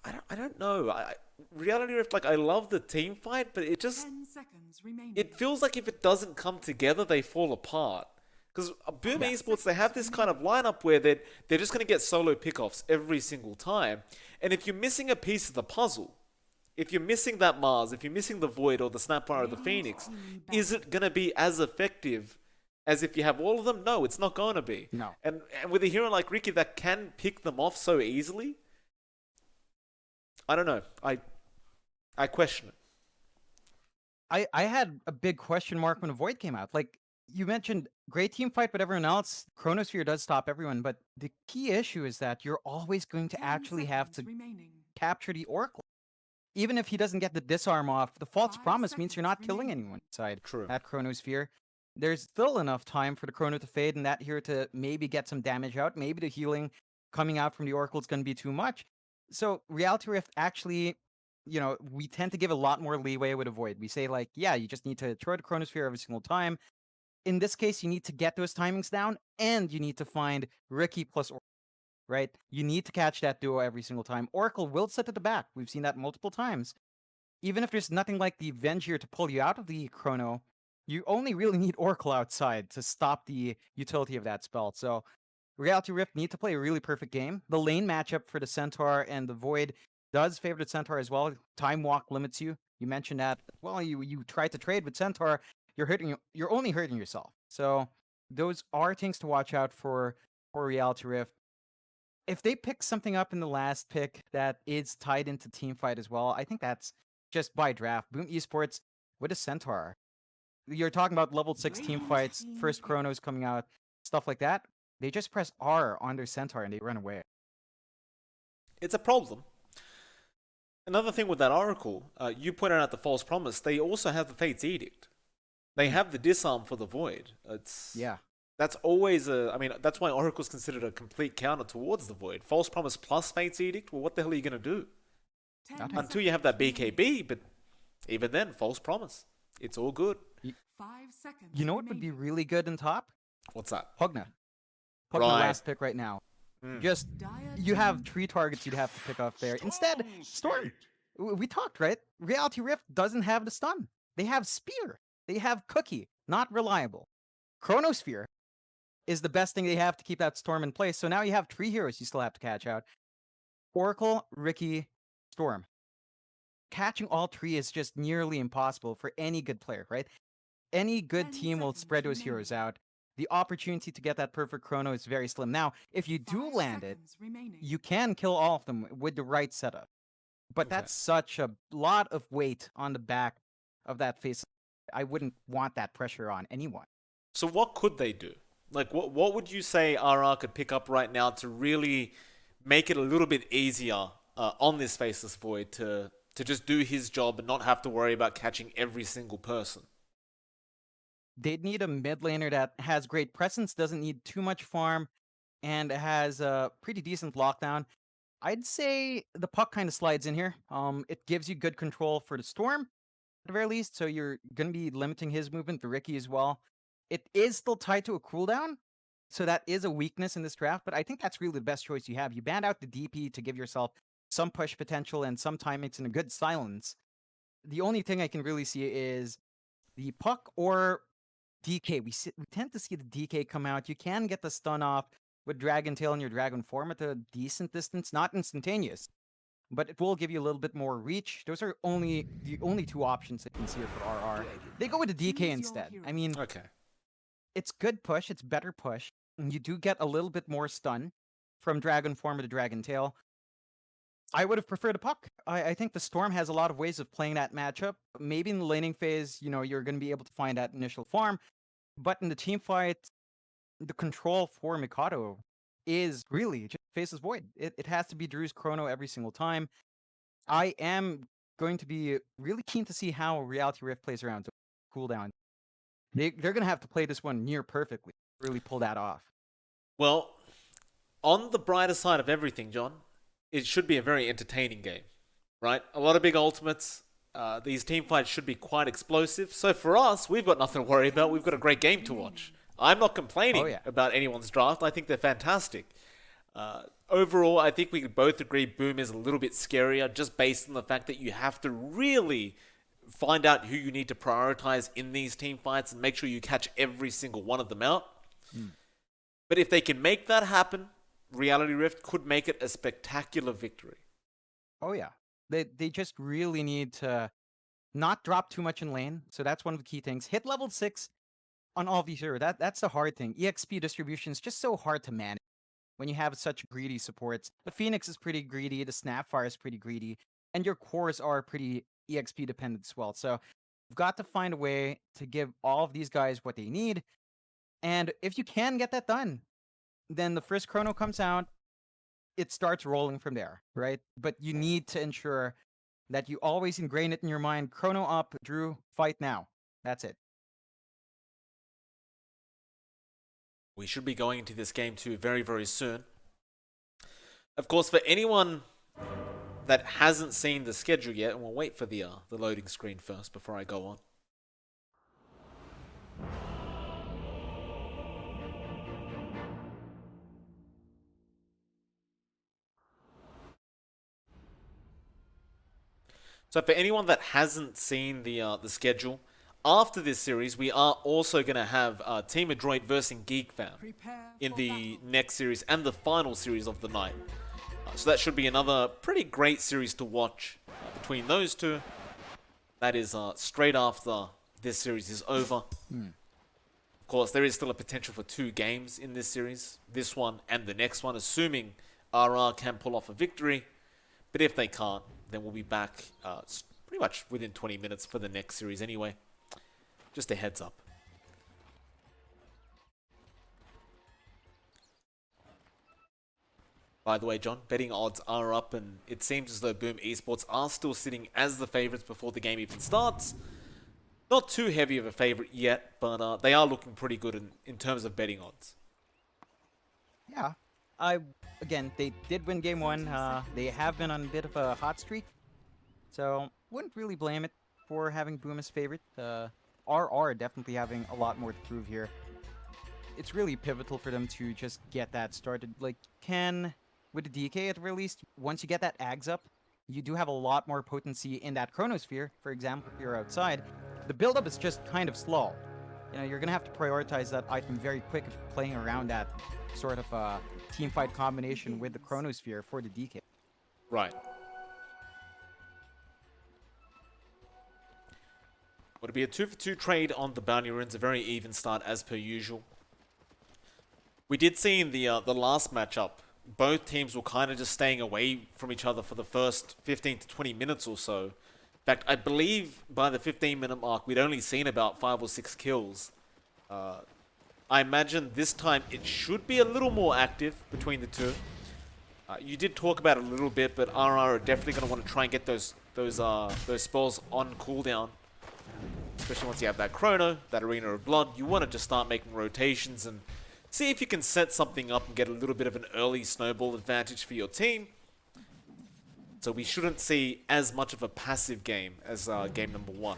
I don't know. Reality Rift, like, I love the team fight, but it just, 10 seconds remaining. it feels like if it doesn't come together, they fall apart. Because Boom 5 Yeah. Esports, they have seconds this kind of remaining. lineup where they're just going to get solo pickoffs every single time. And if you're missing a piece of the puzzle, if you're missing that Mars, if you're missing the Void or the Snapfire or the Radiant Phoenix, team is ban. it going to be as effective as if you have all of them? No, it's not going to be. No. And with a hero like Ricky that can pick them off so easily, I don't know. I question it. I had a big question mark when Void came out. Like you mentioned, great team fight with everyone else. Chronosphere does stop everyone, but the key issue is that you're always going to 10 actually have seconds to remaining. capture the Oracle. Even if he doesn't get the disarm off, the false 5 promise means you're seconds not killing remaining. anyone inside True. that Chronosphere. There's still enough time for the Chrono to fade and that here to maybe get some damage out. Maybe the healing coming out from the Oracle is going to be too much. So Reality Rift actually, we tend to give a lot more leeway with a Void. We say like, yeah, you just need to throw the Chronosphere every single time. In this case, you need to get those timings down and you need to find Ricky plus Oracle, right? You need to catch that duo every single time. Oracle will sit at the back. We've seen that multiple times. Even if there's nothing like the Avenger to pull you out of the Chrono, you only really need Oracle outside to stop the utility of that spell. So Reality Rift need to play a really perfect game. The lane matchup for the Centaur and the Void does favor the Centaur as well. Time Walk limits you. You mentioned that. Well, you try to trade with Centaur, you're only hurting yourself. So those are things to watch out for Reality Rift. If they pick something up in the last pick that is tied into team fight as well, I think that's just by draft. Boom Esports with a Centaur. You're talking about level 6 team Radiant fights, team first pick. chronos coming out, stuff like that. They just press R on their Centaur and they run away. It's a problem. Another thing with that Oracle, you pointed out the false promise. They also have the Fate's Edict. They Mm. have the disarm for the Void. Yeah. That's always a. I mean, that's why Oracle's considered a complete counter towards the Void. False promise plus Fate's Edict. Well, what the hell are you gonna do 10 Nothing. until you have that seconds remaining. BKB? But even then, false promise. It's all good. 5 seconds You know what would be remaining. really good in top? What's that? Pugna. Pugna Right. last pick right now. Mm. Just Dire you have team 3 targets you'd have to pick off there. Instead, Storm. We talked, right? Reality Rift doesn't have the stun. They have Spear. They have Cookie. Not reliable. Chronosphere is the best thing they have to keep that Storm in place. So now you have 3 heroes you still have to catch out. Oracle, Ricky, Storm. Catching all 3 is just nearly impossible for any good player, right? Any good 10 team will seconds spread those heroes remaining. out. The opportunity to get that perfect chrono is very slim. Now, if you do 5 land it, seconds remaining. you can kill all of them with the right setup. But Okay. that's such a lot of weight on the back of that face. I wouldn't want that pressure on anyone. So what could they do? Like, what would you say RR could pick up right now to really make it a little bit easier on this Faceless Void to just do his job and not have to worry about catching every single person? They'd need a mid laner that has great presence, doesn't need too much farm, and has a pretty decent lockdown. I'd say the puck kind of slides in here. It gives you good control for the storm, at the very least, so you're going to be limiting his movement, the Ricky as well. It is still tied to a cooldown, so that is a weakness in this draft, but I think that's really the best choice you have. You band out the DP to give yourself some push potential and some timings and a good silence. The only thing I can really see is the puck or DK. We tend to see the DK come out. You can get the stun off with Dragon Tail in your Dragon form at a decent distance, not instantaneous, but it will give you a little bit more reach. Those are the only 2 options I can see here for RR. They go with the DK Choose your instead. hero. I mean, Okay. it's good push, it's better push. And you do get a little bit more stun from Dragon form to Dragon Tail. I would have preferred a puck. I think the Storm has a lot of ways of playing that matchup. Maybe in the laning phase, you're going to be able to find that initial farm. But in the team fight, the control for Mikado is really just Faceless Void. It has to be Drew's Chrono every single time. I am going to be really keen to see how Reality Rift plays around to cooldown. They're going to have to play this one near perfectly, really pull that off. Well, on the brighter side of everything, John, it should be a very entertaining game, right? A lot of big ultimates. These team fights should be quite explosive. So for us, we've got nothing to worry about. We've got a great game to watch. I'm not Oh, complaining yeah. about anyone's draft. I think they're fantastic. overall, I think we could both agree Boom is a little bit scarier just based on the fact that you have to really find out who you need to prioritize in these team fights and make sure you catch every single one of them out. But if they can make that happen, Reality Rift could make it a spectacular victory. Oh yeah, they just really need to not drop too much in lane. So that's one of the key things. Hit level 6 on all these heroes. That's the hard thing. EXP distribution is just so hard to manage when you have such greedy supports. The Phoenix is pretty greedy, the Snapfire is pretty greedy, and your cores are pretty EXP dependent as well. So you've got to find a way to give all of these guys what they need. And if you can get that done, then the first chrono comes out, it starts rolling from there, right? But you need to ensure that you always ingrain it in your mind. Chrono up, Drew, fight now. That's it. We should be going into this game too very, very soon. Of course, for anyone that hasn't seen the schedule yet, and we'll wait for the loading screen first before I go on. So for anyone that hasn't seen the schedule, after this series, we are also going to have Team Adroit versus GeekFam Prepare in for the battle. next series and the final series of the night. So that should be another pretty great series to watch between those two. That is straight after this series is over. Of course, there is still a potential for 2 games in this series, this one and the next one, assuming RR can pull off a victory. But if they can't, then we'll be back pretty much within 20 minutes for the next series anyway. Just a heads up. By the way, John, betting odds are up, and it seems as though Boom Esports are still sitting as the favorites before the game even starts. Not too heavy of a favorite yet, but they are looking pretty good in terms of betting odds. Yeah. Again, they did win game 1. They have been on a bit of a hot streak. So, wouldn't really blame it for having Boom as favorite. RR definitely having a lot more to prove here. It's really pivotal for them to just get that started. Like, with the DK at the very least, once you get that Ags up, you do have a lot more potency in that Chronosphere. For example, if you're outside, the buildup is just kind of slow. You know, you're gonna have to prioritize that item very quick if you're playing around that sort of team fight combination with the Chronosphere for the DK. Right. Would it be a 2-for-2 trade on the bounty runes? A very even start as per usual. We did see in the last matchup, both teams were kind of just staying away from each other for the first 15 to 20 minutes or so. In fact, I believe by the 15-minute mark, we'd only seen about 5 or 6 kills. I imagine this time it should be a little more active between the two. You did talk about it a little bit, but RR are definitely going to want to try and get those spells on cooldown. Especially once you have that Chrono, that Arena of Blood, you want to just start making rotations and see if you can set something up and get a little bit of an early snowball advantage for your team. So we shouldn't see as much of a passive game as game number 1.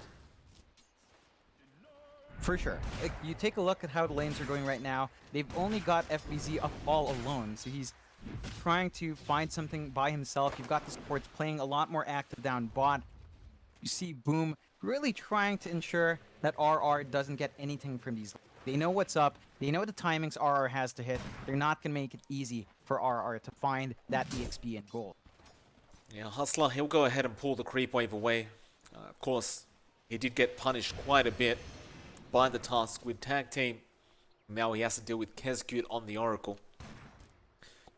For sure. Like, you take a look at how the lanes are going right now. They've only got FBZ up all alone, so he's trying to find something by himself. You've got the supports playing a lot more active down bot. You see Boom really trying to ensure that RR doesn't get anything from these. They know what's up. They know the timings RR has to hit. They're not going to make it easy for RR to find that EXP and gold. Yeah, Hustler, he'll go ahead and pull the creep wave away. Of course, he did get punished quite a bit by the task with Tag Team. Now he has to deal with Kezcute on the Oracle.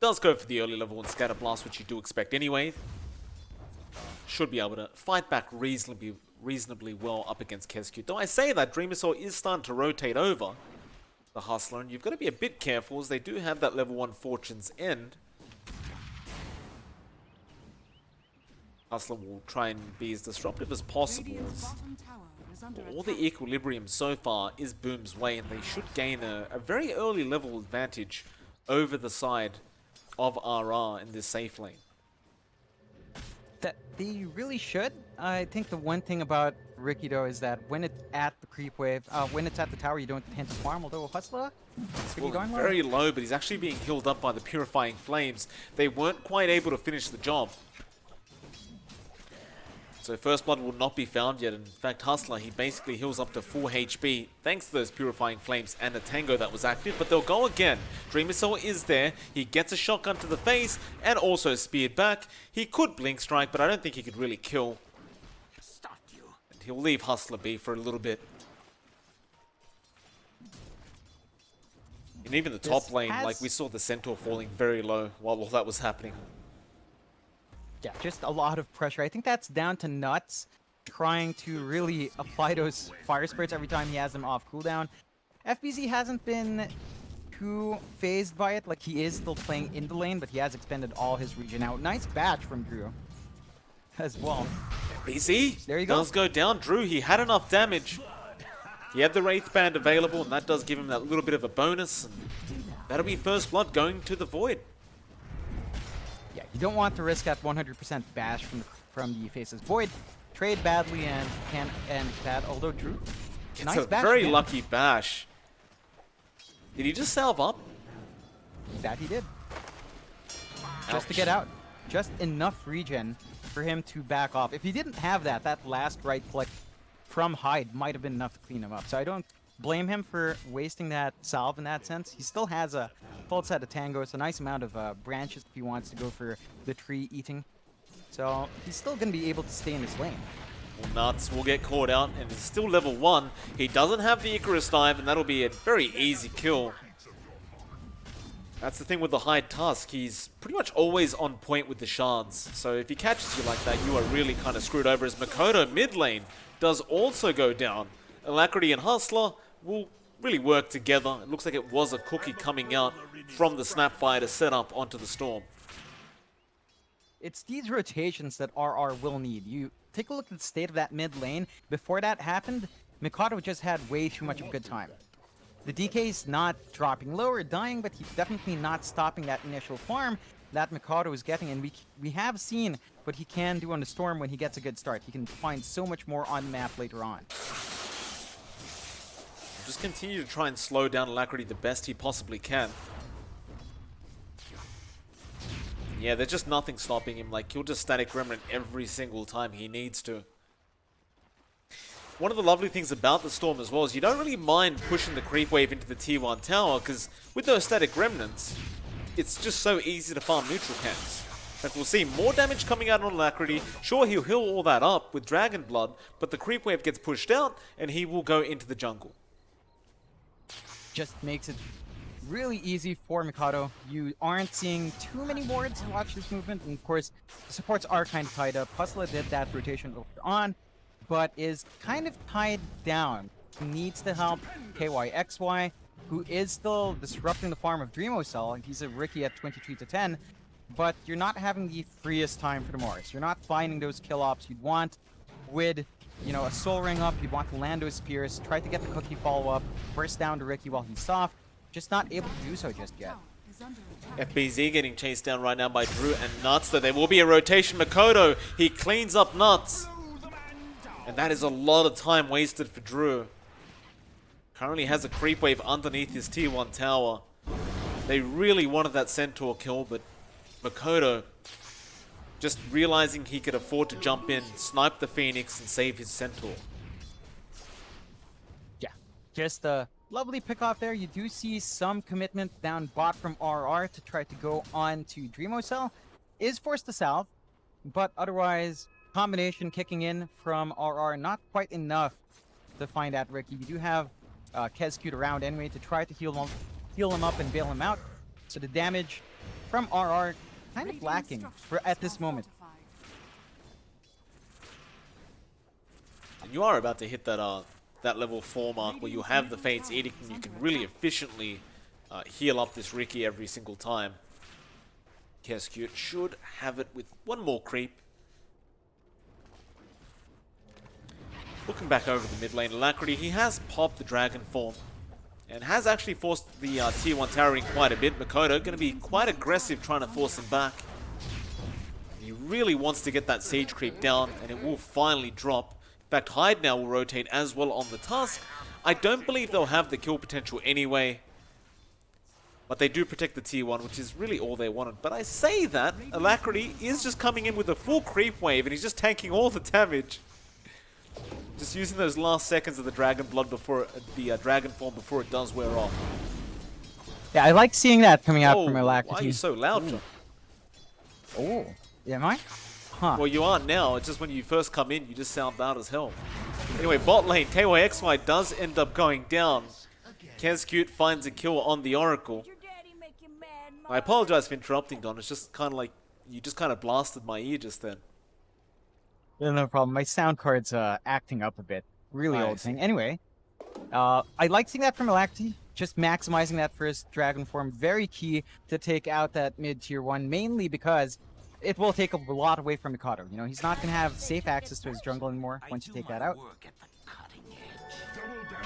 Does go for the early level and Scatter Blast, which you do expect anyway. Should be able to fight back reasonably well up against Kezcute. Though I say that, Dreamosaur is starting to rotate over the Hustler, and you've got to be a bit careful as they do have that level 1 Fortune's End. Hustler will try and be as disruptive as possible. Radiant's bottom tower is under All the attack. equilibrium so far is Boom's way, and they should gain a very early level advantage over the side of RR in this safe lane. That they really should. I think the one thing about Ricky though is that when it's at the creep wave, when it's at the tower, you don't tend to farm. Although Hustler, Well, going low. very low, but he's actually being healed up by the Purifying Flames. They weren't quite able to finish the job. So First Blood will not be found yet. In fact, Hustler, he basically heals up to full HP thanks to those Purifying Flames and the Tango that was active, but they'll go again. Dream Missile is there. He gets a shotgun to the face and also speared back. He could Blink Strike, but I don't think he could really kill. And he'll leave Hustler be for a little bit. And even the top lane, like we saw the Centaur falling very low while all that was happening. Yeah, just a lot of pressure. I think that's down to Nuts trying to really apply those fire spirits every time he has them off cooldown. FBZ hasn't been too phased by it. Like, he is still playing in the lane, but he has expended all his regen out. Nice batch from Drew as well. BZ There you go. does go down. Drew, he had enough damage. He had the Wraith Band available, and that does give him that little bit of a bonus. And that'll be First Blood going to the Void. Yeah, you don't want to risk that 100% bash from the faces. Void trade badly and can end that. Although Drew, It's nice a bash very again. lucky bash. Did he just salve up? That he did. Ouch. Just to get out. Just enough regen for him to back off. If he didn't have that, that last right click from Hyde might have been enough to clean him up. So I don't blame him for wasting that salve in that sense. He still has a full set of tangos, a nice amount of branches if he wants to go for the tree eating. So he's still going to be able to stay in this lane. Well, Nuts will get caught out, and he's still level 1. He doesn't have the Icarus dive, and that'll be a very easy kill. That's the thing with the Hyde Tusk. He's pretty much always on point with the shards. So if he catches you like that, you are really kind of screwed over. As Makoto mid lane does also go down. Alacrity and Hustler will really work together. It looks like it was a cookie coming out from the Snapfire to set up onto the Storm. It's these rotations that RR will need. You take a look at the state of that mid lane. Before that happened, Mikado just had way too much of a good time. The DK's not dropping low or dying, but he's definitely not stopping that initial farm that Mikado is getting. And we have seen what he can do on the Storm when he gets a good start. He can find so much more on the map later on. Just continue to try and slow down Alacrity the best he possibly can. Yeah, there's just nothing stopping him. Like, he'll just static Remnant every single time he needs to. One of the lovely things about the Storm as well is you don't really mind pushing the creep wave into the tier 1 tower, because with those static remnants, it's just so easy to farm neutral camps. Like, we'll see more damage coming out on Alacrity. Sure, he'll heal all that up with Dragon Blood, but the creep wave gets pushed out and he will go into the jungle. Just makes it really easy for Mikado. You aren't seeing too many wards to watch this movement, and of course, the supports are kind of tied up. Hustler did that rotation earlier on, but is kind of tied down. He needs to help KYXY, who is still disrupting the farm of Dreamocell. He's a Ricky at 23 to 10, but you're not having the freest time for the Morris. You're not finding those kill ops you'd want with, you know, a soul ring up. You'd want to land those spears, try to get the cookie follow-up, burst down to Ricky while he's soft. Just not able to do so just yet. FBZ getting chased down right now by Drew and Nuts, though there will be a rotation. Makoto, he cleans up Nuts. And that is a lot of time wasted for Drew. Currently has a creep wave underneath his tier 1 tower. They really wanted that Centaur kill, but Makoto, just realizing he could afford to jump in, snipe the Phoenix, and save his Centaur. Yeah, just a lovely pick off there. You do see some commitment down bot from RR to try to go on to Dreamocell. Is forced to salve, but otherwise, combination kicking in from RR, not quite enough to find that Ricky. You do have Kezcute around anyway to try to heal him up and bail him out. So the damage from RR kind of lacking at this moment. And you are about to hit that that level 4 mark where you have the Fate's Edict and you can really efficiently heal up this Ricky every single time. Kezcute should have it with one more creep. Looking back over the mid lane, Alacrity, he has popped the Dragon Form and has actually forced the tier 1 tower in quite a bit. Makoto going to be quite aggressive trying to force him back. He really wants to get that siege creep down, and it will finally drop fact, Hyde now will rotate as well on the Tusk. I don't believe they'll have the kill potential anyway. But they do protect the tier 1, which is really all they wanted. But I say that, Alacrity is just coming in with a full creep wave, and he's just tanking all the damage. Just using those last seconds of the Dragon Blood before the Dragon Form before it does wear off. Yeah, I like seeing that coming out from Why Alacrity. are you so loud, John? Oh, yeah, am I? Huh. Well, you aren't now. It's just when you first come in, you just sound loud as hell. Anyway, bot lane, KYXY does end up going down. Kescute finds a kill on the Oracle. I apologize for interrupting, Don. It's just kind of like, you just kind of blasted my ear just then. Yeah, no problem. My sound card's acting up a bit. Really I old see. thing. Anyway, I like seeing that from Alacrity. Just maximizing that first Dragon Form. Very key to take out that mid-tier 1, mainly because it will take a lot away from Mikado. You know, he's not going to have safe access to his jungle anymore once you take that out.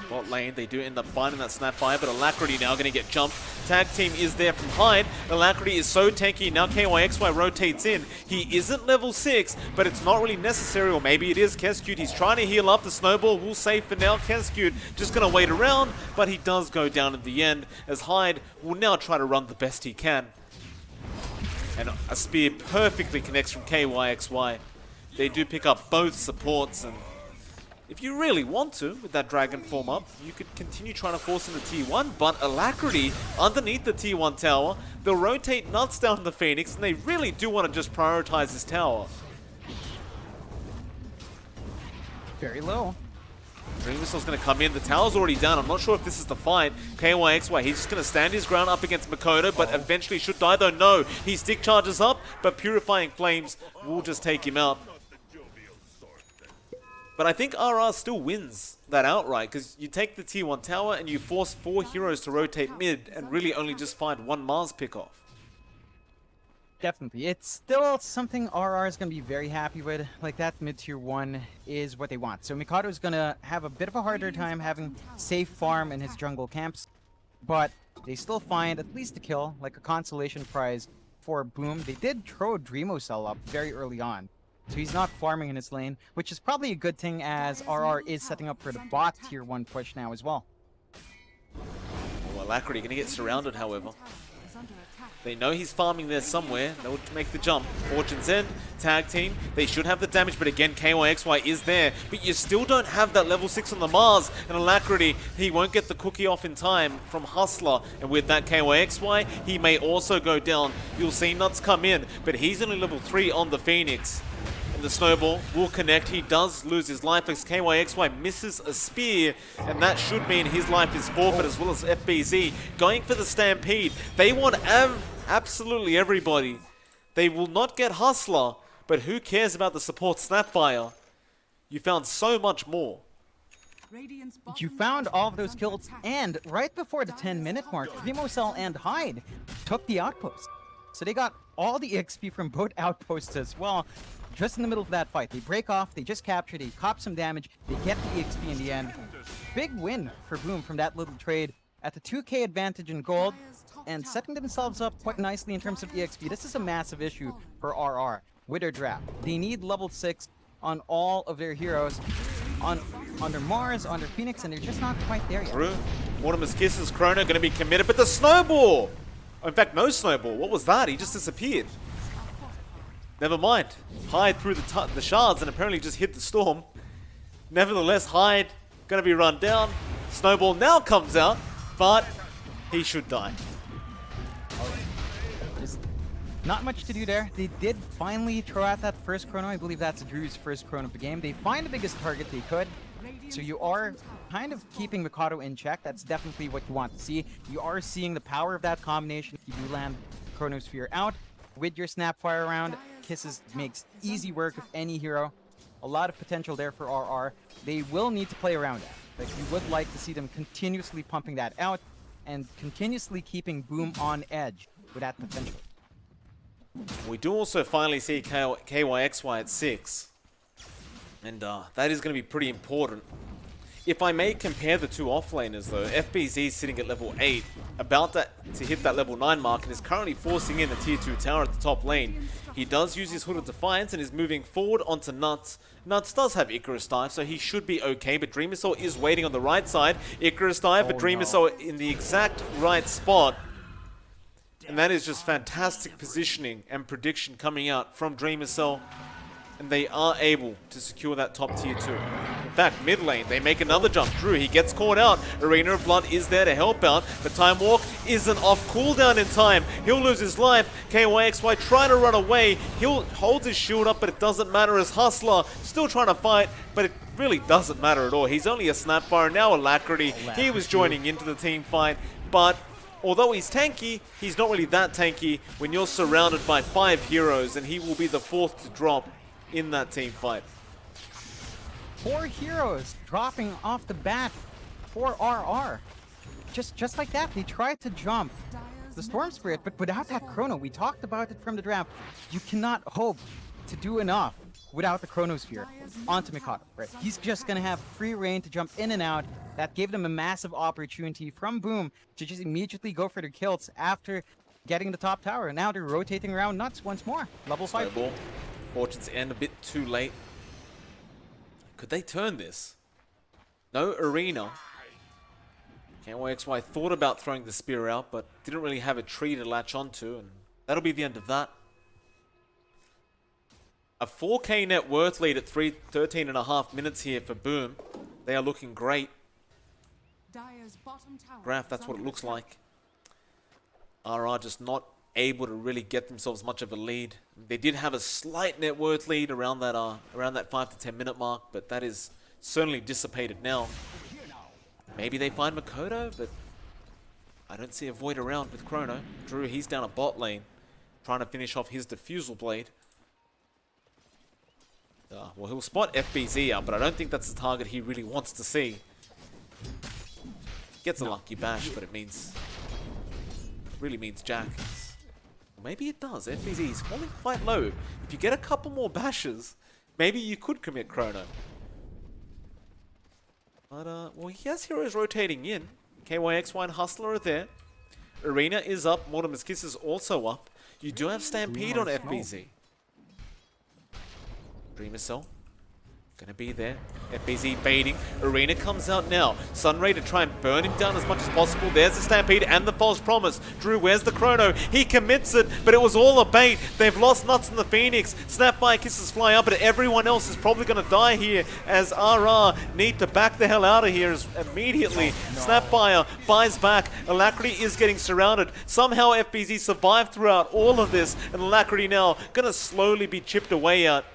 Bot lane, they do end up finding that Snapfire, but Alacrity now going to get jumped. Tag team is there from Hyde. Alacrity is so tanky. Now KYXY rotates in. He isn't level 6, but it's not really necessary, or maybe it is. Kescute, he's trying to heal up. The snowball will save for now. Kescute just going to wait around, but he does go down in the end, as Hyde will now try to run the best he can. And a spear perfectly connects from KYXY. They do pick up both supports, and if you really want to, with that Dragon Form up, you could continue trying to force in the T1, but Alacrity, underneath the T1 tower, they'll rotate nuts down to the Phoenix, and they really do want to just prioritize this tower. Very low. Dream Missile's going to come in. The tower's already down. I'm not sure if this is the fight. KYXY, he's just going to stand his ground up against Makoto, but eventually should die, though no. He stick charges up, but Purifying Flames will just take him out. But I think RR still wins that outright, because you take the tier 1 tower and you force 4 heroes to rotate mid and really only just find 1 Mars pick-off. Definitely. It's still something RR is going to be very happy with. Like, that mid-tier 1 is what they want. So Mikado is going to have a bit of a harder time having safe farm in his jungle camps. But they still find at least a kill, like a consolation prize for Boom. They did throw Dreamo Cell up very early on. So he's not farming in his lane, which is probably a good thing, as RR is setting up for the bot tier 1 push now as well. Well, Alacrity going to get surrounded, however. They know he's farming there somewhere. They'll make the jump. Fortune's End, tag team. They should have the damage, but again, KYXY is there. But you still don't have that level 6 on the Mars. And Alacrity, he won't get the cookie off in time from Hustler. And with that KYXY, he may also go down. You'll see Nuts come in, but he's only level 3 on the Phoenix. And the snowball will connect. He does lose his life as KYXY misses a spear, and that should mean his life is forfeit, as well as FBZ going for the Stampede. They want absolutely everybody. They will not get Hustler, but who cares about the support Snapfire? You found so much more. You found all of those kills, and right before the 10-minute mark, Dreamo Cell and Hyde took the outpost. So they got all the XP from both outposts as well. Just in the middle of that fight, they break off, they just capture, they cop some damage, they get the XP in the end. Big win for Boom from that little trade at the 2k advantage in gold, and setting themselves up quite nicely in terms of EXP. This is a massive issue for RR with their draft. They need level 6 on all of their heroes, on their Mars, on their Phoenix, and they're just not quite there yet. True. Mortimer's Kisses, Chrono going to be committed, but the snowball! In fact, no snowball. What was that? He just disappeared. Never mind. Hyde through the shards and apparently just hit the storm. Nevertheless, Hyde going to be run down. Snowball now comes out, but he should die. Just not much to do there. They did finally throw out that first chrono. I believe that's Drew's first chrono of the game. They find the biggest target they could. So you are kind of keeping Mikado in check. That's definitely what you want to see. You are seeing the power of that combination. You do land Chronosphere out with your Snapfire around. Kisses makes easy work of any hero. A lot of potential there for RR. They will need to play around that. Like, you would like to see them continuously pumping that out and continuously keeping Boom on edge with that potential. We do also finally see KYXY at 6. And that is going to be pretty important. If I may compare the two offlaners though, FBZ sitting at level 8, about to hit that level 9 mark, and is currently forcing in the tier 2 tower at the top lane. He does use his Hood of Defiance and is moving forward onto Nuts. Nuts does have Icarus Dive, so he should be okay, but Dream Missile is waiting on the right side. Icarus Dive, but Dream Missile in the exact right spot. And that is just fantastic positioning and prediction coming out from Dream Missile. And they are able to secure that top tier 2. In fact, mid lane, they make another jump. Drew, he gets caught out. Arena of Blood is there to help out. The Time Walk isn't off cooldown in time. He'll lose his life. KYXY trying to run away. He'll hold his shield up, but it doesn't matter as Hustler still trying to fight, but it really doesn't matter at all. He's only a Snapfire, now Alacrity. He was joining into the team fight, but although he's tanky, he's not really that tanky when you're surrounded by 5 heroes, and he will be the 4th to drop in that team fight. 4 heroes dropping off the bat for RR. Just like that, they tried to jump the Storm Spirit, but without that Chrono, we talked about it from the draft, you cannot hope to do enough without the Chronosphere onto Mikado, right? He's just gonna have free reign to jump in and out. That gave them a massive opportunity from Boom to just immediately go for their kills after getting the top tower. Now they're rotating around Nuts once more. Level 5. Snowball. Fortune's end a bit too late. Could they turn this? No Arena. KYXY thought about throwing the spear out, but didn't really have a tree to latch onto, and that'll be the end of that. A 4K net worth lead at 13.5 minutes here for Boom. They are looking great. Graph, that's what it looks like. RR just not able to really get themselves much of a lead. They did have a slight net worth lead around that 5 to 10 minute mark, but that is certainly dissipated now. Maybe they find Makoto, but I don't see a Void around with Chrono. Drew, he's down a bot lane, trying to finish off his Diffusal Blade. Well, he'll spot FBZ out, but I don't think that's the target he really wants to see. Gets a lucky bash, but it really means Jack. Maybe it does. FBZ is falling quite low. If you get a couple more bashes, maybe you could commit Chrono. But, well, he has heroes rotating in. KYXY and Hustler are there. Arena is up. Mortimer's Kiss is also up. You do have Stampede on FBZ. Dreamer Cell gonna be there. FBZ baiting. Arena comes out now. Sunray to try and burn him down as much as possible. There's the Stampede and the False Promise. Drew, where's the Chrono? He commits it, but it was all a bait. They've lost Nuts in the Phoenix. Snapfire Kisses fly up, but everyone else is probably gonna die here as RR need to back the hell out of here immediately. Snapfire buys back. Alacrity is getting surrounded. Somehow FBZ survived throughout all of this, and Alacrity now gonna slowly be chipped away at.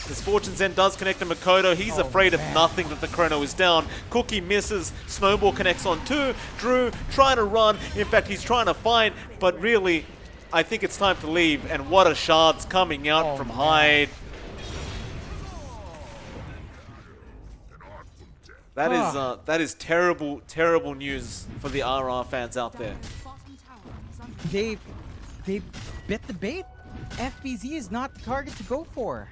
As Fortune's End does connect to Makoto, he's afraid of nothing that the Chrono is down. Cookie misses, Snowball connects on two. Drew trying to run, in fact he's trying to fight, but really, I think it's time to leave. And what a Shards coming out from Hyde. That is terrible, terrible news for the RR fans out there. They bit the bait. FBZ is not the target to go for.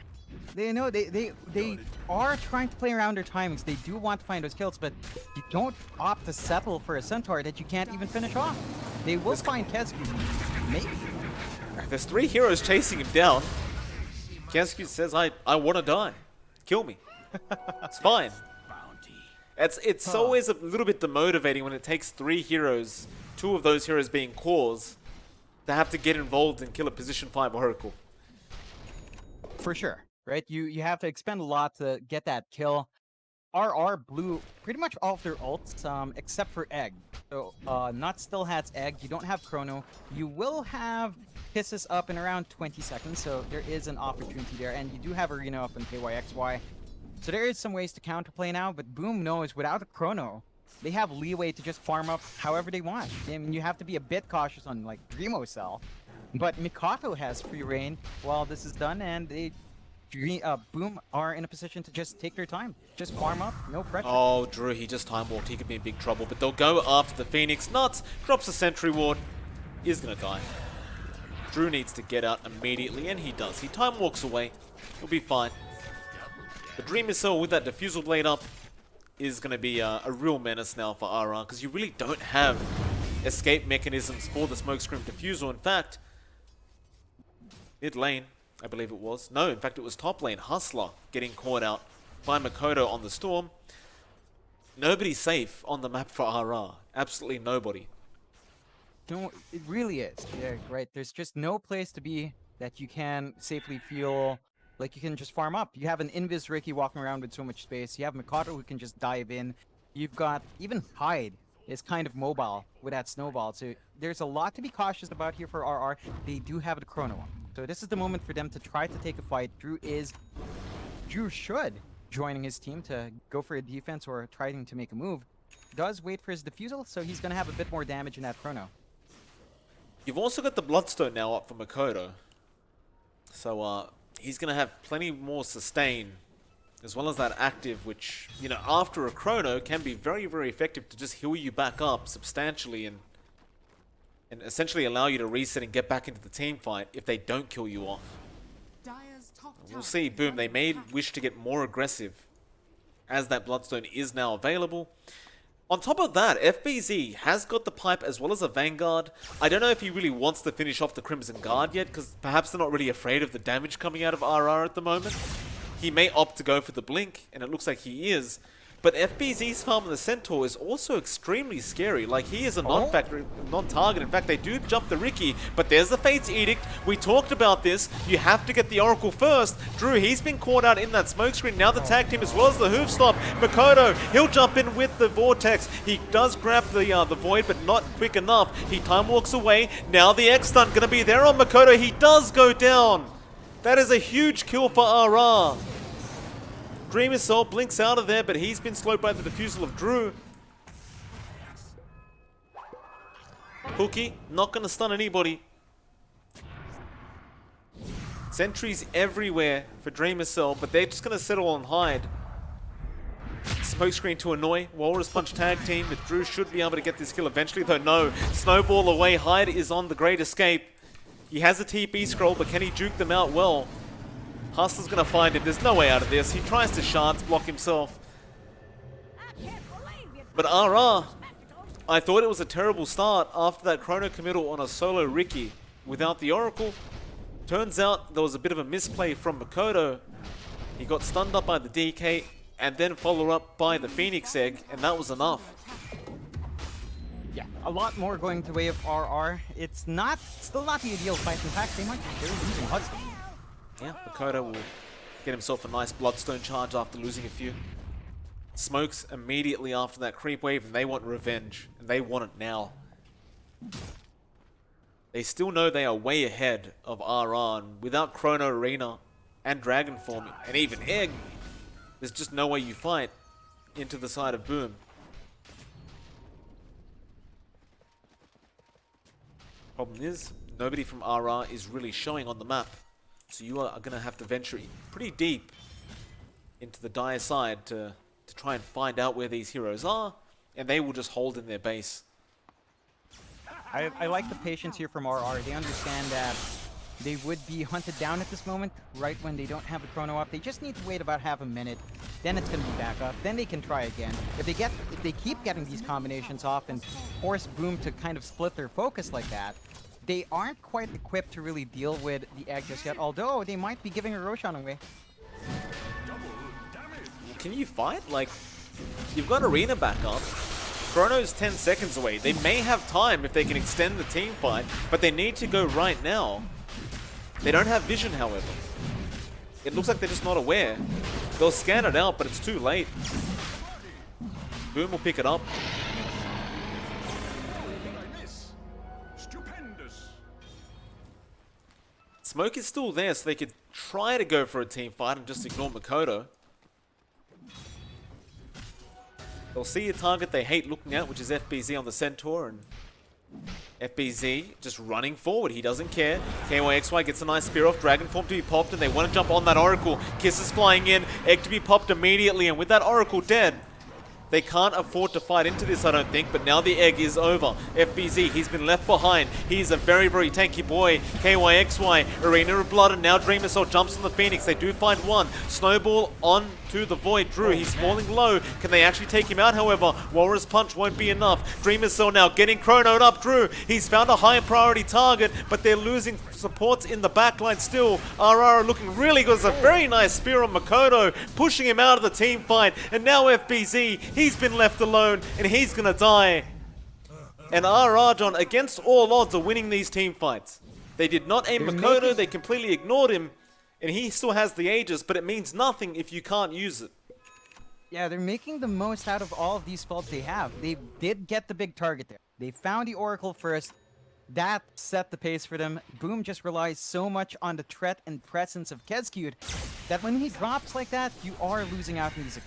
They know they are trying to play around their timings. They do want to find those kills, but you don't opt to settle for a Centaur that you can't even finish off. They will find Kesku, maybe. There's 3 heroes chasing him down. Kesku says, I want to die. Kill me. It's fine. It's always a little bit demotivating when it takes 3 heroes, 2 of those heroes being cores, to have to get involved and kill a position 5 Oracle. For sure. Right, you have to expend a lot to get that kill. RR blew pretty much all of their ults, except for Egg. So, Nut still has Egg. You don't have Chrono. You will have Kisses up in around 20 seconds, so there is an opportunity there. And you do have Arena up in KYXY. So there is some ways to counterplay now, but Boom knows without a Chrono, they have leeway to just farm up however they want. I mean, you have to be a bit cautious on, like, Dreamo Cell. But Mikato has free reign while this is done, and they... Boom are in a position to just take their time. Just farm up, no pressure. Oh, Drew, he just time walked. He could be in big trouble, but they'll go after the Phoenix. Nuts drops a Sentry Ward. Is going to die. Drew needs to get out immediately, and he does. He time walks away. He'll be fine. The Dream Missile with that Diffusal Blade up. is going to be a real menace now for RR, because you really don't have escape mechanisms for the smokescreen defusal. In fact, mid lane, I believe it was. No, in fact, it was top lane. Hustler getting caught out by Makoto on the Storm. Nobody's safe on the map for RR. Absolutely nobody. No, it really is. Yeah, right. There's just no place to be that you can safely feel like you can just farm up. You have an Invis Ricky walking around with so much space. You have Mikato who can just dive in. You've got even Hyde is kind of mobile with that snowball. So there's a lot to be cautious about here for RR. They do have a chrono. So this is the moment for them to try to take a fight. Drew should joining his team to go for a defense or trying to make a move. Does wait for his defusal, so he's going to have a bit more damage in that chrono. You've also got the Bloodstone now up for Makoto. So he's going to have plenty more sustain, as well as that active, which, you know, after a chrono can be very, very effective to just heal you back up substantially and essentially allow you to reset and get back into the team fight if they don't kill you off. Dire's top We'll tower see. is Boom. under They may attack. wish to get more aggressive as that Bloodstone is now available. On top of that, FBZ has got the pipe as well as a Vanguard. I don't know if he really wants to finish off the Crimson Guard yet, because perhaps they're not really afraid of the damage coming out of RR at the moment. He may opt to go for the Blink, and it looks like he is. But FBZ's farm on the Centaur is also extremely scary. Like, he is a non-target. In fact, they do jump the Ricky, but there's the Fate's Edict. We talked about this. You have to get the Oracle first. Drew, he's been caught out in that smokescreen. Now the tag team as well as the hoof stop. Makoto, he'll jump in with the Vortex. He does grab the Void, but not quick enough. He time walks away. Now the X-Stunt gonna be there on Makoto. He does go down. That is a huge kill for RR. Dream Assault blinks out of there, but he's been slowed by the defusal of Drew. Pookie, not going to stun anybody. Sentries everywhere for Dream Assault, but they're just going to settle on Hyde. Smokescreen to annoy. Walrus Punch tag team, but Drew should be able to get this kill eventually, though no. Snowball away. Hyde is on the Great Escape. He has a TP scroll, but can he juke them out well? Hustler's gonna find him. There's no way out of this. He tries to chance block himself. But RR, I thought it was a terrible start after that chrono committal on a solo Ricky without the Oracle. Turns out there was a bit of a misplay from Makoto. He got stunned up by the DK and then followed up by the Phoenix Egg, and that was enough. Yeah, a lot more going the way of RR. It's still not the ideal fight. In fact, they're losing Hudson. Yeah, Makoto will get himself a nice Bloodstone charge after losing a few. Smokes immediately after that creep wave, and they want revenge, and they want it now. They still know they are way ahead of RR, and without Chrono Arena and Dragon Form, and even Egg, there's just no way you fight into the side of Boom. Problem is, nobody from RR is really showing on the map. So you are going to have to venture pretty deep into the Dire side to try and find out where these heroes are, and they will just hold in their base. I like the patience here from RR. They understand that they would be hunted down at this moment, right when they don't have the chrono up. They just need to wait about half a minute, then it's going to be back up, then they can try again. If they keep getting these combinations off and force Boom to kind of split their focus like that, they aren't quite equipped to really deal with the Egg just yet, although they might be giving a Roshan away. Can you fight? Like, you've got Arena back up. Chrono's 10 seconds away. They may have time if they can extend the team fight, but they need to go right now. They don't have vision, however. It looks like they're just not aware. They'll scan it out, but it's too late. Boom will pick it up. Smoke is still there, so they could try to go for a team fight and just ignore Makoto. They'll see a target they hate looking at, which is FBZ on the Centaur, and FBZ just running forward. He doesn't care. KYXY gets a nice spear off. Dragon Form to be popped, and they want to jump on that Oracle. Kiss is flying in. Egg to be popped immediately, and with that Oracle dead, They can't afford to fight into this, I don't think, but now the egg is over. FBZ, he's been left behind. He's a very, very tanky boy. KYXY, Arena of Blood, and now Dreamer Soul jumps on the Phoenix. They do find one. Snowball on to the Void. Drew, he's falling low. Can they actually take him out, however? Walrus Punch won't be enough. Dreamer Soul now getting chronoed up. Drew, he's found a high priority target, but they're losing supports in the backline still. RR looking really good. It's a very nice spear on Makoto, pushing him out of the team fight. And now FBZ, he's been left alone, and he's gonna die. And RR, John, against all odds, are winning these team fights. They did not aim Makoto, they completely ignored him, and he still has the Aegis, but it means nothing if you can't use it. Yeah, they're making the most out of all of these spells they have. They did get the big target there. They found the Oracle first. That set the pace for them. Boom just relies so much on the threat and presence of Kezcute that when he drops like that, you are losing out in these.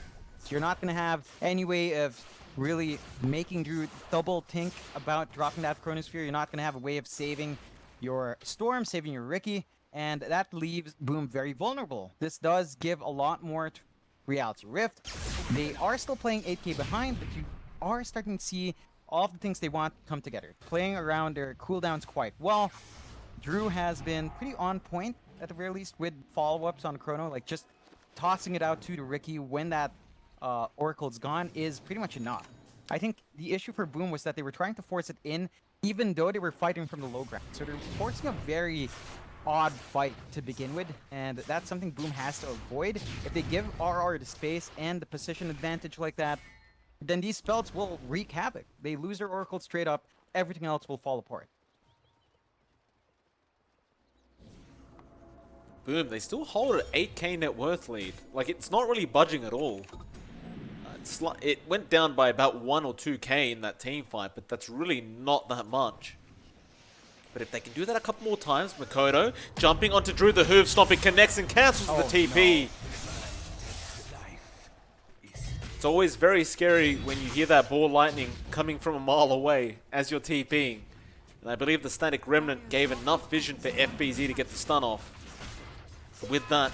You're not going to have any way of really making Drew double think about dropping that Chronosphere. You're not going to have a way of saving your Storm, saving your Ricky, and that leaves Boom very vulnerable. This does give a lot more to Reality Rift. They are still playing 8k behind, but you are starting to see all of the things they want come together. Playing around their cooldowns quite well. Drew has been pretty on point, at the very least, with follow-ups on Chrono. Like, just tossing it out to the Ricky when that Oracle's gone is pretty much enough. I think the issue for Boom was that they were trying to force it in, even though they were fighting from the low ground. So they're forcing a very odd fight to begin with, and that's something Boom has to avoid. If they give RR the space and the position advantage like that, then these spells will wreak havoc. They lose their Oracle straight up, everything else will fall apart. Boom, they still hold an 8k net worth lead. Like, it's not really budging at all. It went down by about 1 or 2k in that team fight, but that's really not that much. But if they can do that a couple more times, Makoto jumping onto Drew, the hoof stomping, connects and cancels the TP. No. It's always very scary when you hear that ball lightning coming from a mile away as you're TPing. And I believe the Static Remnant gave enough vision for FBZ to get the stun off. But with that,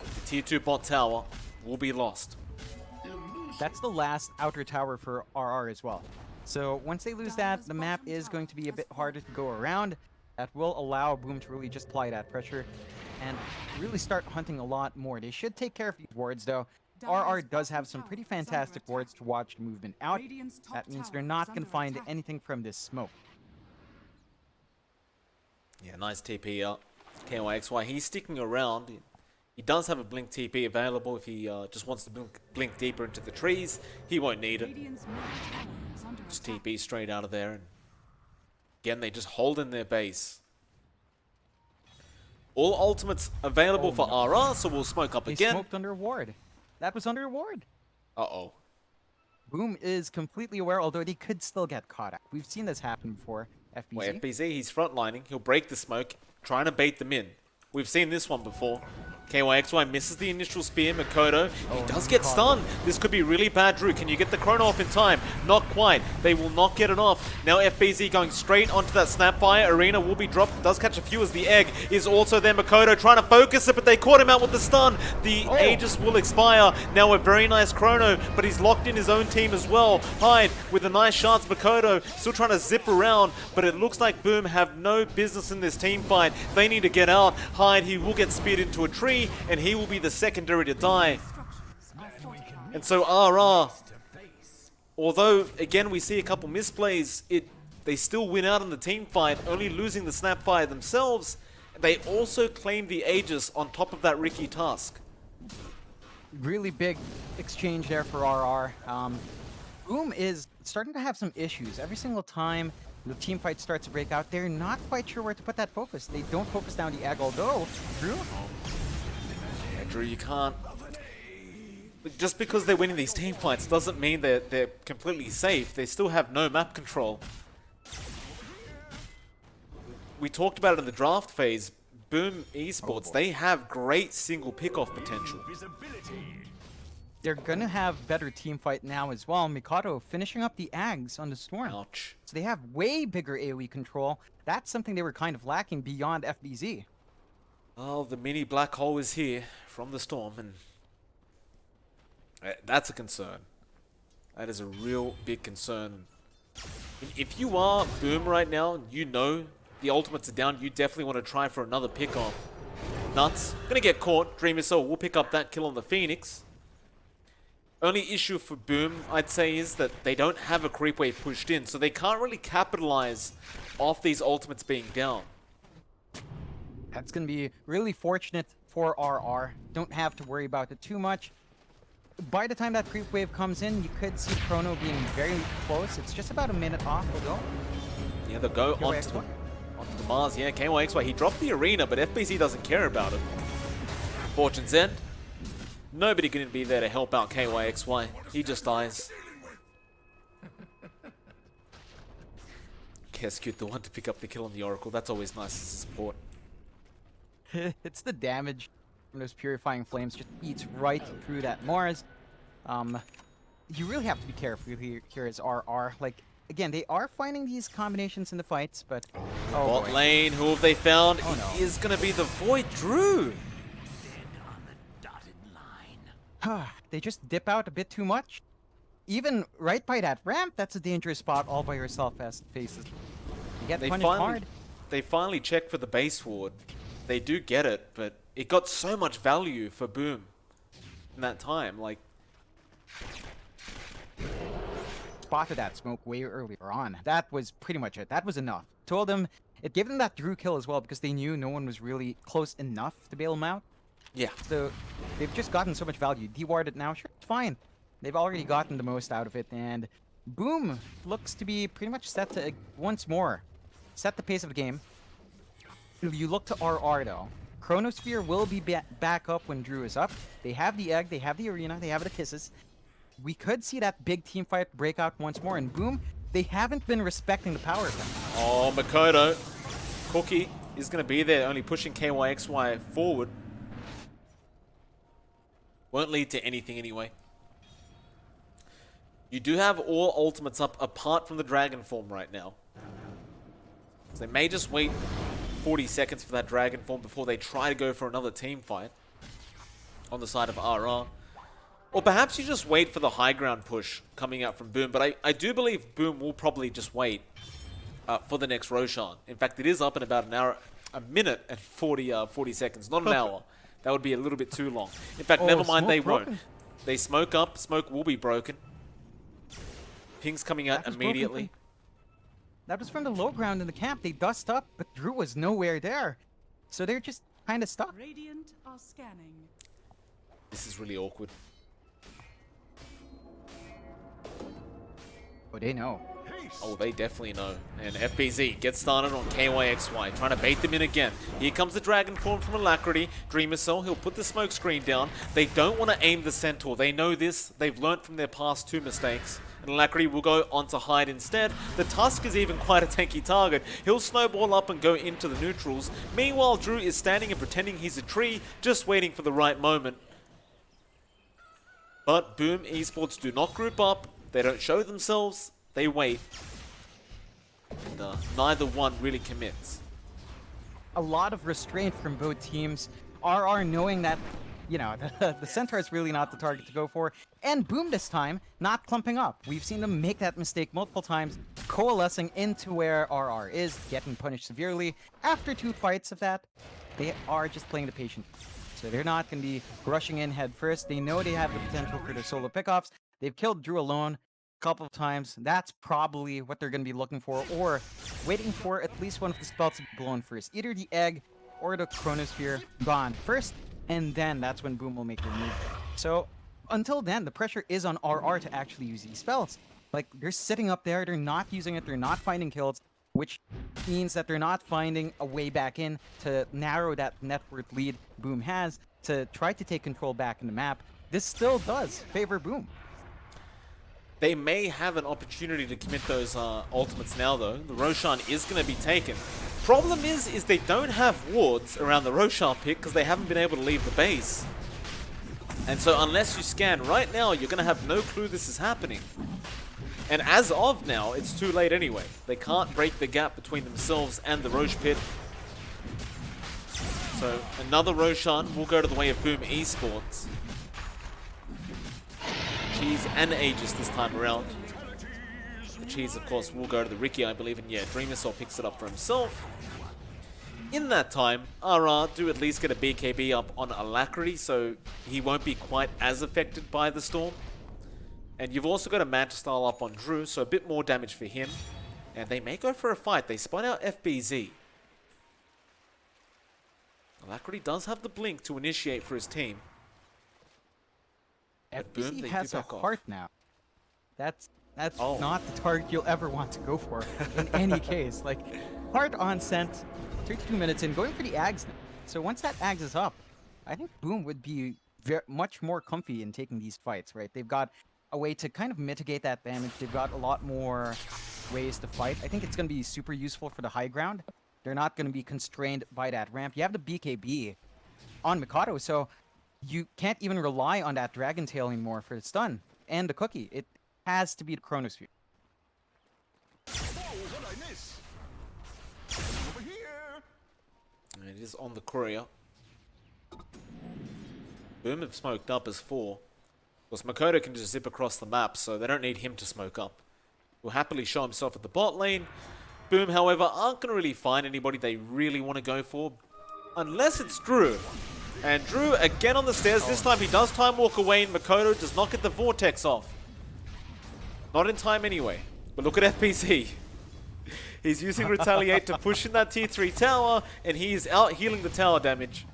the tier 2 bot tower will be lost. That's the last outer tower for RR as well. So once they lose that, the map is going to be a bit harder to go around. That will allow Boom to really just apply that pressure and really start hunting a lot more. They should take care of these wards though. RR does have some pretty fantastic wards to watch the movement out. That means they're not going to find anything from this smoke. Yeah, nice TP up. KYXY, he's sticking around. He does have a Blink TP available if he just wants to blink deeper into the trees. He won't need it. Just TP straight out of there. And again, they just hold in their base. All ultimates available for RR, so we'll smoke up again. They smoked under a ward. That was under a ward. Uh-oh. Boom is completely aware, although they could still get caught out. We've seen this happen before. FBZ. Well, FBZ, he's frontlining. He'll break the smoke, trying to bait them in. We've seen this one before. KYXY misses the initial spear. Makoto, he does get stunned. This could be really bad, Drew. Can you get the chrono off in time? Not quite. They will not get it off. Now FBZ going straight onto that Snapfire. Arena will be dropped. Does catch a few as the egg is also there. Makoto trying to focus it, but they caught him out with the stun. The Aegis will expire. Now a very nice chrono, but he's locked in his own team as well. Hyde with a nice chance. Makoto still trying to zip around, but it looks like Boom have no business in this team fight. They need to get out. Hyde, he will get speared into a tree, and he will be the secondary to die. And so RR, although again we see a couple misplays, they still win out in the team fight, only losing the Snapfire themselves. They also claim the Aegis on top of that Ricky task. Really big exchange there for RR. Boom is starting to have some issues. Every single time the team fight starts to break out, they're not quite sure where to put that focus. They don't focus down the egg, although Drew. Drew, you can't. Just because they're winning these team fights doesn't mean they're completely safe. They still have no map control. We talked about it in the draft phase. Boom Esports, they have great single pickoff potential. They're gonna have better team fight now as well. Mikado finishing up the Ags on the Storm. Ouch. So they have way bigger AoE control. That's something they were kind of lacking beyond FBZ. Well, the mini black hole is here from the Storm, and that's a concern. That is a real big concern. If you are Boom right now, you know the ultimates are down, you definitely want to try for another pick off. Nuts. Gonna get caught. Dreamer Soul will pick up that kill on the Phoenix. Only issue for Boom, I'd say, is that they don't have a creep wave pushed in, so they can't really capitalize off these ultimates being down. That's going to be really fortunate for RR. Don't have to worry about it too much. By the time that creep wave comes in, you could see Chrono being very close. It's just about a minute off. They'll go. Yeah, they'll go onto the Mars. Yeah, KYXY. He dropped the arena, but FBZ doesn't care about it. Fortune's End. Nobody going to be there to help out KYXY. He just dies. Kescute, the one to pick up the kill on the Oracle. That's always nice as a support. It's the damage from those purifying flames just eats right through that Mars. You really have to be careful here as RR. Like, again, they are finding these combinations in the fights, but... Oh, Bot lane, who have they found? Oh, no. It is going to be the Void Drew. They just dip out a bit too much. Even right by that ramp, that's a dangerous spot all by yourself as faces. You get punished hard. They finally check for the base ward. They do get it, but it got so much value for Boom in that time. Like, spotted that smoke way earlier on. That was pretty much it. That was enough. Told them, it gave them that Drew kill as well because they knew no one was really close enough to bail them out. yeah. So they've just gotten so much value. Dewarded now, sure, it's fine. They've already gotten the most out of it, and Boom looks to be pretty much set to, once more, set the pace of the game. If you look to RR though, Chronosphere will be back up when Drew is up. They have the egg, they have the arena, they have the kisses. We could see that big team fight break out once more, and Boom, they haven't been respecting the power of them. Oh, Makoto. Cookie is going to be there, only pushing KYXY forward. Won't lead to anything anyway. You do have all ultimates up apart from the Dragon form right now. So they may just wait 40 seconds for that Dragon form before they try to go for another team fight on the side of RR. Or perhaps you just wait for the high ground push coming out from Boom. But I do believe Boom will probably just wait for the next Roshan. In fact, it is up in about an hour, a minute and 40 seconds, not an hour. That would be a little bit too long. In fact, never mind, they won't. They smoke up. Smoke will be broken. Ping's coming out immediately. That was from the low ground in the camp. They dust up, but Drew was nowhere there. So they're just kind of stuck. Radiant are scanning. This is really awkward. Oh, they know. Oh, they definitely know. And FBZ gets started on KYXY, trying to bait them in again. Here comes the Dragon form from Alacrity. Dreamer Soul, he'll put the smoke screen down. They don't want to aim the Centaur. They know this. They've learnt from their past 2 mistakes. And Alacrity will go on to hide instead. The Tusk is even quite a tanky target. He'll snowball up and go into the neutrals. Meanwhile, Drew is standing and pretending he's a tree, just waiting for the right moment. But Boom Esports do not group up. They don't show themselves. They wait. And neither one really commits. A lot of restraint from both teams. RR knowing that, you know, the Centaur is really not the target to go for. And Boom this time, not clumping up. We've seen them make that mistake multiple times, coalescing into where RR is, getting punished severely. After 2 fights of that, they are just playing the patient. So they're not going to be rushing in head first. They know they have the potential for their solo pickoffs. They've killed Drew alone couple of times. That's probably what they're going to be looking for, or waiting for at least one of the spells to be blown first. Either the egg or the Chronosphere gone first, and then that's when Boom will make their move. So until then, the pressure is on RR to actually use these spells. Like, they're sitting up there, they're not using it, they're not finding kills, which means that they're not finding a way back in to narrow that net worth lead Boom has to try to take control back in the map. This still does favor Boom. They may have an opportunity to commit those ultimates now, though. The Roshan is going to be taken. Problem is they don't have wards around the Roshan pick because they haven't been able to leave the base. And so unless you scan right now, you're going to have no clue this is happening. And as of now, it's too late anyway. They can't break the gap between themselves and the Roche pit. So another Roshan will go to the way of Boom Esports. Cheese and Aegis this time around. Cheese, of course, will go to the Ricky, I believe, and yeah, Dreamersaur picks it up for himself. In that time, RR do at least get a BKB up on Alacrity, so he won't be quite as affected by the storm. And you've also got a Manta Style up on Drew, so a bit more damage for him. And they may go for a fight. They spun out FBZ. Alacrity does have the blink to initiate for his team. But boom, FBC they has do a back off. heart now. That's Oh. not the target you'll ever want to go for in any case. Like, heart on scent, 32 minutes in, going for the Ags now. So once that Ags is up, I think Boom would be much more comfy in taking these fights, right? They've got a way to kind of mitigate that damage. They've got a lot more ways to fight. I think it's going to be super useful for the high ground. They're not going to be constrained by that ramp. You have the BKB on Mikado, so you can't even rely on that Dragon Tail anymore for the stun and the cookie. It has to be the Chronosphere. And it is on the courier. Boom have smoked up as 4. Of course, Makoto can just zip across the map, so they don't need him to smoke up. He'll happily show himself at the bot lane. Boom, however, aren't going to really find anybody they really want to go for, unless it's Drew. And Drew, again on the stairs. This time he does time walk away, and Makoto does not get the Vortex off. Not in time anyway. But look at FPC. He's using Retaliate to push in that tier 3 tower, and he's out healing the tower damage.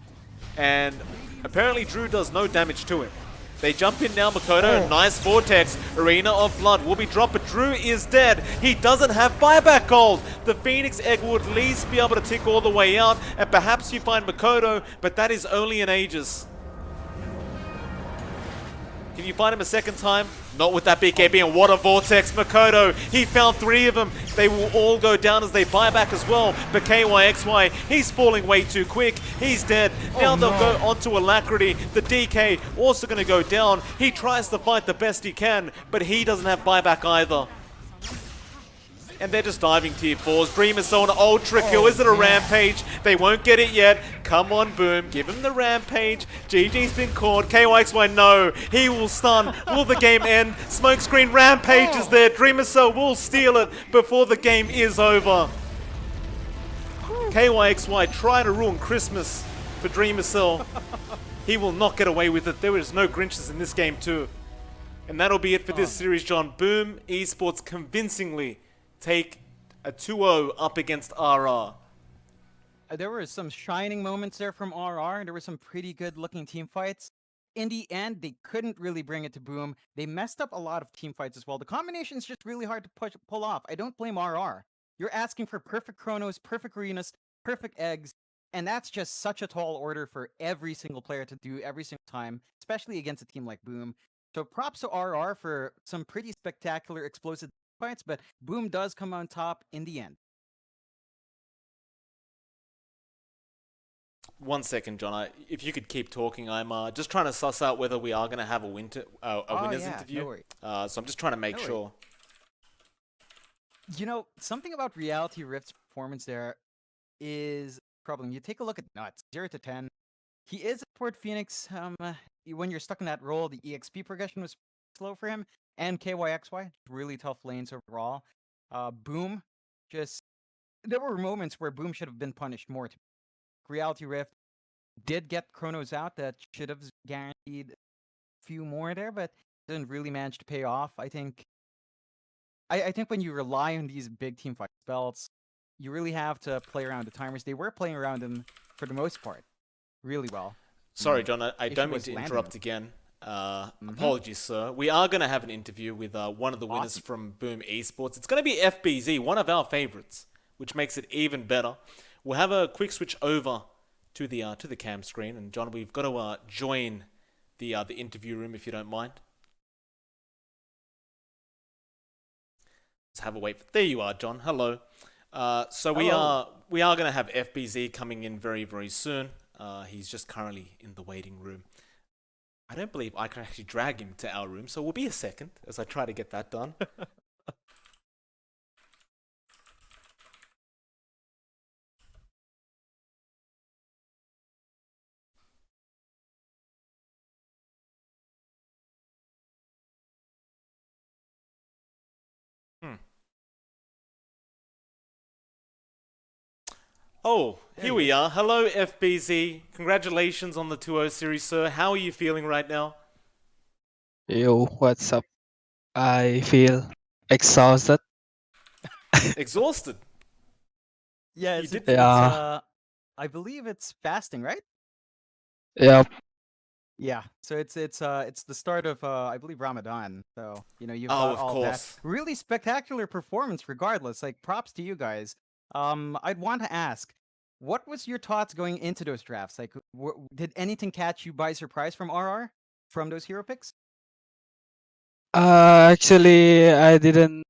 And apparently Drew does no damage to him. They jump in now, Makoto, nice Vortex, Arena of Blood will be dropped, but Drew is dead. He doesn't have buyback gold. The Phoenix Egg will at least be able to tick all the way out, and perhaps you find Makoto, but that is only an Aegis. Can you find him a second time? Not with that BKB, and what a Vortex, Makoto. He found 3 of them. They will all go down as they buy back as well. But KYXY, he's falling way too quick. He's dead. Now they'll go onto Alacrity. The DK also going to go down. He tries to fight the best he can, but he doesn't have buyback either. And they're just diving tier 4s. Dreamersaur, an ultra kill. Is it a rampage? They won't get it yet. Come on, Boom. Give him the rampage. GG's been caught. KYXY, no. He will stun. Will the game end? Smokescreen rampage is there. Dreamersaur will steal it before the game is over. KYXY trying to ruin Christmas for Dreamersaur. He will not get away with it. There is no Grinches in this game too. And that'll be it for this series, John. Boom Esports convincingly take a 2-0 up against RR. There were some shining moments there from RR, and there were some pretty good looking team fights. In the end, they couldn't really bring it to Boom. They messed up a lot of team fights as well. The combination is just really hard to pull off. I don't blame RR. You're asking for perfect Chronos, perfect Arenas, perfect Eggs, and that's just such a tall order for every single player to do every single time, especially against a team like Boom. So props to RR for some pretty spectacular explosive fights, but Boom does come on top in the end. 1 second, John. If you could keep talking, I'm just trying to suss out whether we are going to have a winners interview. No worries. So I'm just trying to make sure. You know, something about Reality Rift's performance there is a problem. You take a look at Nuts, 0 to 10. He is a Port Phoenix. When you're stuck in that role, the EXP progression was slow for him. And KYXY, really tough lanes overall. Boom, there were moments where Boom should have been punished more. Reality Rift did get Chronos out that should have guaranteed a few more there, but didn't really manage to pay off. I think when you rely on these big team fight belts, you really have to play around the timers. They were playing around them for the most part really well. Sorry, John, I don't mean to interrupt again. Apologies, sir. We are going to have an interview with one of the winners from Boom Esports. It's going to be FBZ, one of our favorites, which makes it even better. We'll have a quick switch over to the cam screen, and John, we've got to join the interview room if you don't mind. Let's have a wait. There you are, John. Hello. So Hello. we are going to have FBZ coming in very, very soon. He's just currently in the waiting room. I don't believe I can actually drag him to our room, so we'll be a second as I try to get that done. Oh, There here he we is. are. Hello, FBZ. Congratulations on the 2-0 series, sir. How are you feeling right now? Yo, what's up? I feel exhausted. Exhausted. Yeah, You it's did. it's it's Yeah, uh I believe it's fasting, right? yep. Yeah. So it's the start of I believe Ramadan. So, you've Oh, got of all that. course. Really spectacular performance regardless. Like props to you guys. I'd want to ask, what was your thoughts going into those drafts? Like did anything catch you by surprise from RR from those hero picks? Actually, I didn't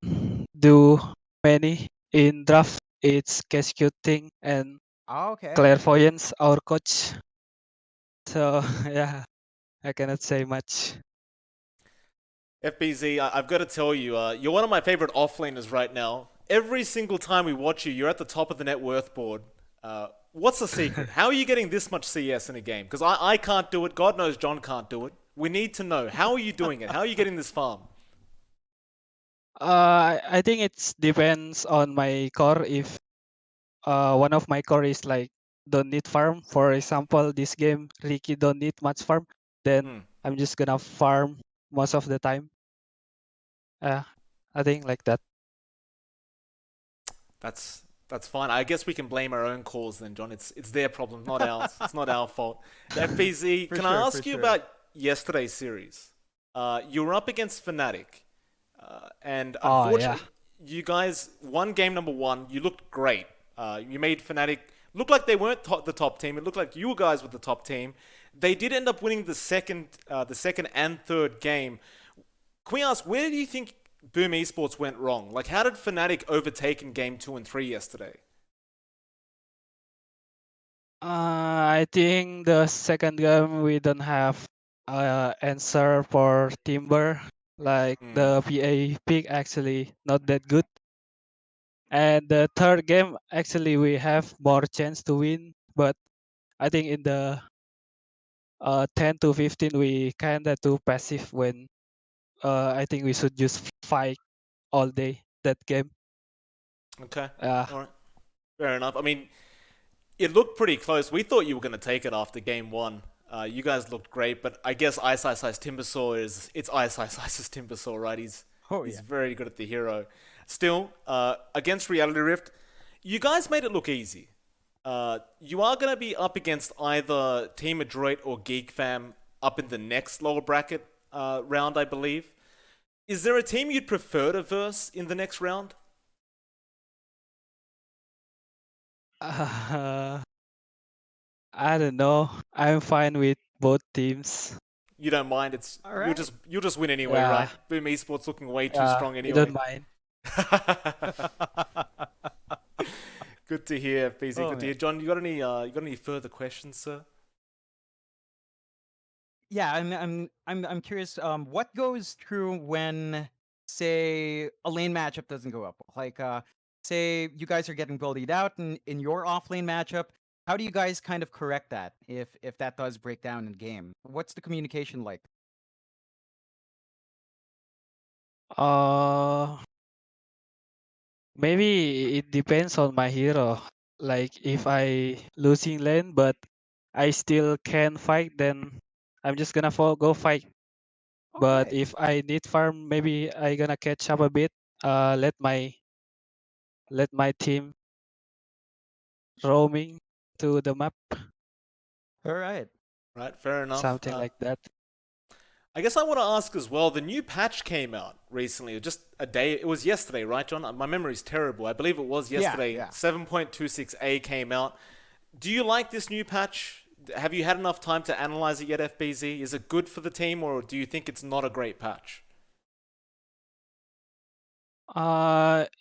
do many in draft. It's executing and Oh, okay. clairvoyance, our coach. So yeah, I cannot say much. FBZ, I've got to tell you, you're one of my favorite offlaners right now. Every single time we watch you, you're at the top of the net worth board. What's the secret? How are you getting this much CS in a game? Because I can't do it. God knows John can't do it. We need to know. How are you doing it? How are you getting this farm? I think it depends on my core. If one of my core is like don't need farm, for example, this game Ricky don't need much farm, then Hmm. I'm just gonna farm most of the time. Uh, I think like that. That's fine. I guess we can blame our own calls then, John. It's their problem, not ours. It's not our fault. FBZ, For can sure, I for ask you sure. about yesterday's series? You were up against Fnatic, and Oh yeah. unfortunately, you guys won game number one. You looked great. You made Fnatic look like they weren't the top team. It looked like you guys were the top team. They did end up winning the second and third game. Can we ask, where do you think Boom Esports went wrong? Like, how did Fnatic overtake in game two and three yesterday? I think the second game we don't have answer for Timber. Like Hmm. the PA pick actually not that good. And the third game actually we have more chance to win, but I think in the 10 to 15 we kinda too passive when I think we should just fight all day that game. Okay. Yeah. All right. Fair enough. I mean, it looked pretty close. We thought you were going to take it after game one. You guys looked great, but I guess Ice Ice Ice Timbersaw is it's Ice Ice Ice's Timbersaw, right? Oh He's yeah. very good at the hero. Still, against Reality Rift, you guys made it look easy. You are going to be up against either Team Adroit or Geek Fam up in the next lower bracket round, I believe. Is there a team you'd prefer to verse in the next round? Uh, I don't know. I'm fine with both teams. You don't mind? It's All right. you'll just win anyway, Yeah. right? Boom Esports looking way too Yeah. strong I don't anyway. mind. Good to hear, PZ. Oh Good to hear. man. John, you got any further questions, sir? Yeah, I'm curious. What goes through when, say, a lane matchup doesn't go up? Like, say you guys are getting bullied out in your off lane matchup. How do you guys kind of correct that if that does break down in game? What's the communication like? Uh, Maybe it depends on my hero. Like if I losing lane but I still can fight, then I'm just gonna go fight. But Okay. if I need farm, maybe I gonna catch up a bit. Let my team roaming to the map, All right. Right, fair enough. something like that. I guess I want to ask as well. The new patch came out recently, just a day. It was yesterday, right, John? My memory's terrible. I believe it was Yeah, yesterday. yeah. 7.26a came out. Do you like this new patch? Have you had enough time to analyze it yet, FBZ? Is it good for the team, or do you think it's not a great patch?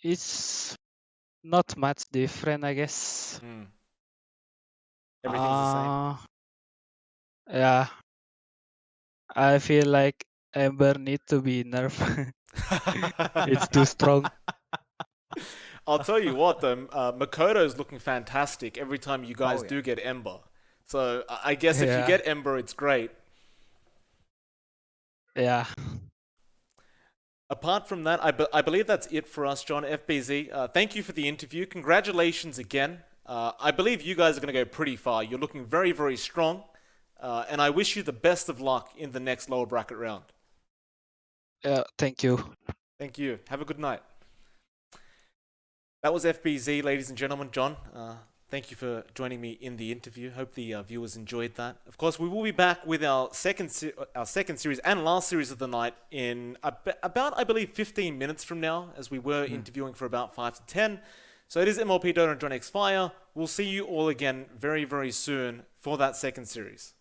It's not much different, I guess. Hmm. Everything's the same. Uh, yeah, I feel like Ember need to be nerfed. It's too strong. I'll tell you what, though, Makoto's looking fantastic every time you Oh guys yeah. do get Ember. So I guess if you Yeah, get Ember, it's great. yeah. Apart from that, I believe that's it for us, John. FBZ. Thank you for the interview. Congratulations again. I believe you guys are going to go pretty far. You're looking very, very strong. And I wish you the best of luck in the next lower bracket round. Thank you. Thank you. Have a good night. That was FBZ, ladies and gentlemen. John, thank you for joining me in the interview. Hope the viewers enjoyed that. Of course, we will be back with our second series and last series of the night in about, I believe, 15 minutes from now, as we were interviewing for about 5 to 10. So it is MLP Dota and JohnXFire. We'll see you all again very, very soon for that second series.